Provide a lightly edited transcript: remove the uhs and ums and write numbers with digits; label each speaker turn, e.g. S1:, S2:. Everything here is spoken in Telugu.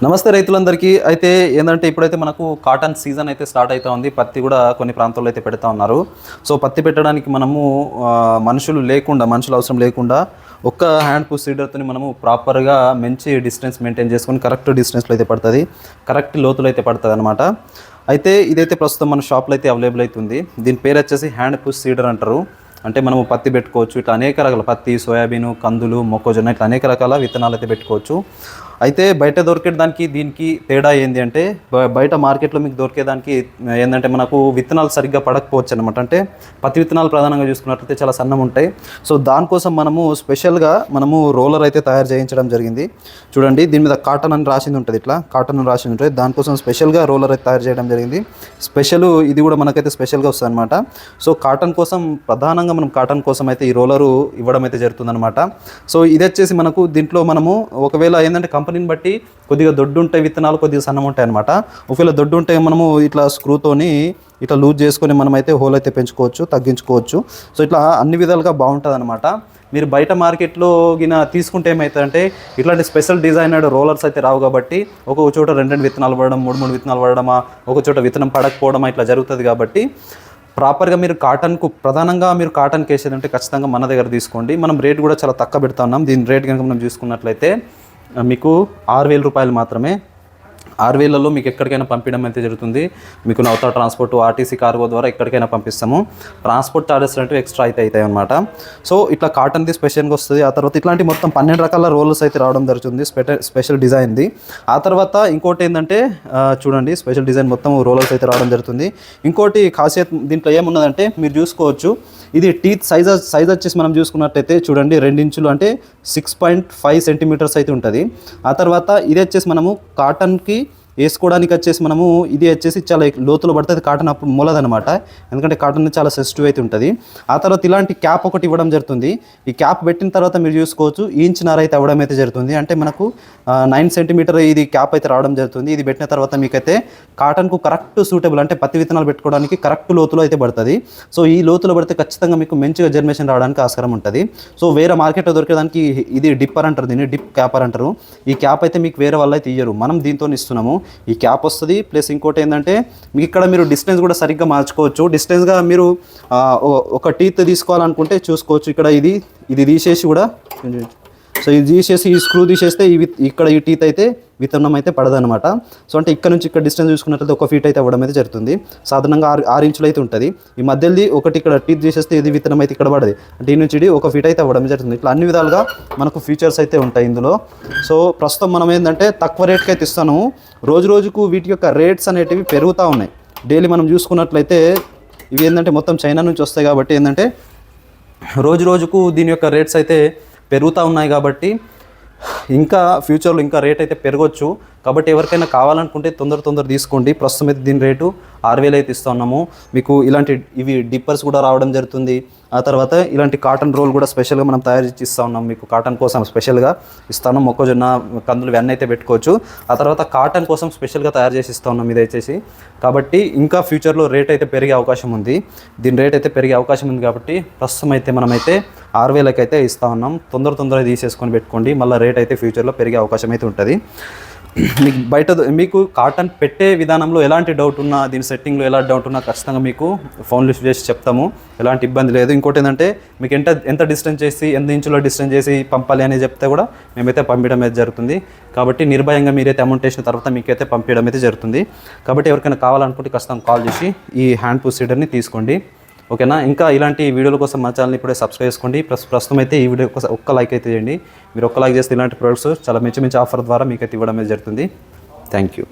S1: నమస్తే రైతులందరికీ. అయితే ఏంటంటే ఇప్పుడైతే మనకు కాటన్ సీజన్ అయితే స్టార్ట్ అవుతా ఉంది. పత్తి కూడా కొన్ని ప్రాంతాల్లో అయితే పెడతా ఉన్నారు. సో పత్తి పెట్టడానికి మనము మనుషులు అవసరం లేకుండా ఒక్క హ్యాండ్ పుష్ సీడర్తో మనము ప్రాపర్గా మంచి డిస్టెన్స్ మెయింటైన్ చేసుకొని కరెక్ట్ డిస్టెన్స్లో అయితే పడుతుంది, కరెక్ట్ లోతులో అయితే పడుతుంది అనమాట. అయితే ఇదైతే ప్రస్తుతం మన షాప్లో అయితే అవైలబుల్ అవుతుంది. దీని పేరు వచ్చేసి హ్యాండ్ పుష్ సీడర్ అంటారు. అంటే మనము పత్తి పెట్టుకోవచ్చు, ఇట్లా అనేక రకాల పత్తి, సోయాబీన్, కందులు, మొక్కజొన్న ఇట్లా అనేక రకాల విత్తనాలు అయితే పెట్టుకోవచ్చు. అయితే బయట దొరికేదానికి దీనికి తేడా ఏంటి అంటే, బయట మార్కెట్లో మీకు దొరికేదానికి ఏంటంటే మనకు విత్తనాలు సరిగ్గా పడకపోవచ్చు అనమాట. అంటే పత్తి విత్తనాలు ప్రధానంగా చూసుకున్నట్లయితే చాలా సన్నం ఉంటాయి. సో దానికోసం స్పెషల్గా మనము రోలర్ అయితే తయారు చేయించడం జరిగింది. చూడండి, దీని మీద కాటన్ అని రాసింది ఉంటుంది, ఇట్లా కాటన్ అని రాసింది ఉంటుంది. దానికోసం స్పెషల్గా రోలర్ అయితే తయారు చేయడం జరిగింది. ఇది కూడా మనకైతే స్పెషల్గా వస్తుంది అనమాట. సో ప్రధానంగా మనం కాటన్ కోసం అయితే ఈ రోలరు ఇవ్వడం అయితే జరుగుతుందన్నమాట. సో ఇది వచ్చేసి మనకు దీంట్లో మనము ఒకవేళ ఏంటంటే కంపెనీని బట్టి కొద్దిగా దొడ్డు ఉంటాయి విత్తనాలు, కొద్దిగా సన్నం ఉంటాయి అనమాట. ఒకవేళ దొడ్డు ఉంటే మనము ఇట్లా స్క్రూతోని ఇట్లా లూజ్ చేసుకొని మనమైతే హోల్ అయితే పెంచుకోవచ్చు, తగ్గించుకోవచ్చు. సో ఇట్లా అన్ని విధాలుగా బాగుంటుంది అనమాట. మీరు బయట మార్కెట్లో తీసుకుంటే ఏమవుతుందంటే ఇట్లాంటి స్పెషల్ డిజైనర్డ్ రోలర్స్ అయితే రావు కాబట్టి ఒక్కొక్క చోట రెండు విత్తనాలు పడడం, మూడు విత్తనాలు పడడమా, ఒక చోట విత్తనం పడకపోవడమా ఇట్లా జరుగుతుంది. కాబట్టి ప్రాపర్గా మీరు ప్రధానంగా మీరు కాటన్కి వేసేదంటే ఖచ్చితంగా మన దగ్గర తీసుకోండి. మనం రేట్ కూడా చాలా తక్కువ పెడతా ఉన్నాం. దీని రేట్ కనుక మనం చూసుకున్నట్లయితే మీకు 6,000 రూపాయలు మాత్రమే. 6,000లో మీకు ఎక్కడికైనా పంపించడం అయితే జరుగుతుంది. మీకు నౌతా ట్రాన్స్పోర్ట్, ఆర్టీసీ కార్గో ద్వారా ఎక్కడికైనా పంపిస్తాము. ట్రాన్స్పోర్ట్ ఛార్జెస్ అంటే ఎక్స్ట్రా అయితే అవుతాయి అనమాట. సో ఇట్లా కాటన్ది స్పెషల్గా వస్తుంది. ఆ తర్వాత ఇట్లాంటి మొత్తం 12 రకాల రోలర్స్ అయితే రావడం జరుగుతుంది, స్పెషల్ డిజైన్ది. ఆ తర్వాత ఇంకోటి ఏంటంటే చూడండి, స్పెషల్ డిజైన్ మొత్తం రోలర్స్ అయితే రావడం జరుగుతుంది. ఇంకోటి ఖాసియత్ దీంట్లో ఏమున్నదంటే మీరు చూసుకోవచ్చు, ఇది టీత్ సైజ్ వచ్చేసి మనం చూసుకున్నట్టయితే చూడండి 2 ఇంచులు అంటే 6.5 సెంటీమీటర్స్ అయితే ఉంటుంది. ఆ తర్వాత ఇది వచ్చేసి మనము కాటన్కి వేసుకోవడానికి వచ్చేసి ఇది వచ్చేసి చాలా లోతులో పడుతుంది. కాటన్ అప్పుడు మూలదనమాట, ఎందుకంటే కాటన్ చాలా సెన్సిటివ్ అయితే ఉంటుంది. ఆ తర్వాత ఇలాంటి క్యాప్ ఒకటి ఇవ్వడం జరుగుతుంది. ఈ క్యాప్ పెట్టిన తర్వాత మీరు చూసుకోవచ్చు ఇంచున్నర అయితే అవ్వడం అయితే జరుగుతుంది. అంటే మనకు 9 సెంటీమీటర్ ఇది క్యాప్ అయితే రావడం జరుగుతుంది. ఇది పెట్టిన తర్వాత మీకైతే కాటన్కు కరెక్ట్ సూటబుల్, అంటే పత్తి విత్తనాలు పెట్టుకోవడానికి కరెక్ట్ లోతులో అయితే పడుతుంది. సో ఈ లోతులో పడితే ఖచ్చితంగా మీకు మంచిగా జర్మినేషన్ రావడానికి ఆస్కారం ఉంటుంది. సో వేరే మార్కెట్లో దొరికేదానికి ఇది డిప్పర్ అంటారు, దీన్ని డిప్ క్యాపర్ అంటారు. ఈ క్యాప్ అయితే మీకు వేరే వాళ్ళు అయితే ఇయ్యరు, మనం దీంతో ఇస్తున్నాము. ఈ క్యాప్ వస్తుంది. ప్లస్ ఇంకోటి ఏంటంటే మీకు ఇక్కడ మీరు డిస్టెన్స్ కూడా సరిగ్గా మార్చుకోవచ్చు. డిస్టెన్స్గా మీరు ఒక టీత్ తీసుకోవాలనుకుంటే చూసుకోవచ్చు. ఇక్కడ ఇది తీసేసి కూడా, సో ఇది తీసేసి ఈ స్క్రూ తీసేస్తే ఇక్కడ ఈ టీత్ అయితే విత్తనం అయితే పడదనమాట. సో అంటే ఇక్కడ నుంచి ఇక్కడ డిస్టెన్స్ చూసుకున్నట్లయితే 1 ఫీట్ అయితే అవ్వడం అయితే జరుగుతుంది. సాధారణంగా 6 ఇంచులు అయితే ఉంటుంది. ఈ మధ్యది ఒకటి ఇక్కడ టీత్ చేసేస్తే ఇది విత్తనం అయితే ఇక్కడ పడది, అంటే ఈ నుంచి 1 ఫీట్ అయితే అవ్వడం జరుగుతుంది. ఇట్లా అన్ని విధాలుగా మనకు ఫీచర్స్ అయితే ఉంటాయి ఇందులో. సో ప్రస్తుతం మనం ఏంటంటే తక్కువ రేట్కి అయితే ఇస్తాను. రోజుకు వీటి యొక్క రేట్స్ అనేటివి పెరుగుతూ ఉన్నాయి. డైలీ మనం చూసుకున్నట్లయితే ఇవి ఏంటంటే మొత్తం చైనా నుంచి వస్తాయి కాబట్టి ఏంటంటే రోజుకు దీని యొక్క రేట్స్ అయితే పెరుగుతూ ఉన్నాయి. కాబట్టి ఇంకా ఫ్యూచర్లో ఇంకా రేట్ అయితే పెరగవచ్చు. కాబట్టి ఎవరికైనా కావాలనుకుంటే తొందర తీసుకోండి. ప్రస్తుతం అయితే దీని రేటు 6,000 అయితే ఇస్తూ ఉన్నాము. మీకు ఇవి డిప్పర్స్ కూడా రావడం జరుగుతుంది. ఆ తర్వాత ఇలాంటి కాటన్ రోల్ కూడా స్పెషల్గా మనం తయారు చేసి ఇస్తూ ఉన్నాం. మీకు కాటన్ కోసం స్పెషల్గా ఇస్తాను. మొక్కజొన్న, కందులు ఇవన్నీ అయితే పెట్టుకోవచ్చు. ఆ తర్వాత కాటన్ కోసం స్పెషల్గా తయారు చేసి ఇస్తూ ఉన్నాం ఇది వచ్చేసి. కాబట్టి ఇంకా ఫ్యూచర్లో రేట్ అయితే పెరిగే అవకాశం ఉంది. దీని రేట్ అయితే పెరిగే అవకాశం ఉంది. కాబట్టి ప్రస్తుతం అయితే మనమైతే 6,000కి అయితే ఇస్తూ ఉన్నాం. తొందరగా తీసేసుకొని పెట్టుకోండి. మళ్ళీ రేట్ అయితే ఫ్యూచర్లో పెరిగే అవకాశం అయితే ఉంటుంది. మీకు కాటన్ పెట్టే విధానంలో ఎలాంటి డౌట్ ఉన్నా, దీని సెట్టింగ్లో ఎలాంటి డౌట్ ఉన్నా ఖచ్చితంగా మీకు ఫోన్ లిస్ట్ చేసి చెప్తాము. ఎలాంటి ఇబ్బంది లేదు. ఇంకోటి ఏంటంటే మీకు ఎంత డిస్టెన్స్ చేసి, ఎంత ఇంచులో డిస్టెన్స్ చేసి పంపాలి అని చెప్తే కూడా మేమైతే పంపించడం అయితే జరుగుతుంది. కాబట్టి నిర్భయంగా మీరైతే అమౌంట్ వేసిన తర్వాత మీకైతే పంపించడం అయితే జరుగుతుంది. కాబట్టి ఎవరికైనా కావాలనుకుంటే ఖచ్చితంగా కాల్ చేసి ఈ హ్యాండ్ పుష్ సీడర్ని తీసుకోండి. ఓకేనా? ఇంకా ఇలాంటి వీడియోల కోసం మా ఛానల్ని ఇప్పుడే సబ్స్క్రైబ్ చేసుకోండి. ప్రస్తుతం అయితే ఈ వీడియో కోసం ఒక్క లైక్ అయితే చేయండి. మీరు ఒక్క లైక్ చేస్తే ఇలాంటి ప్రొడక్ట్స్ చాలా మంచి ఆఫర్ ద్వారా మీకైతే ఇవ్వడం జరుగుతుంది. Thank you.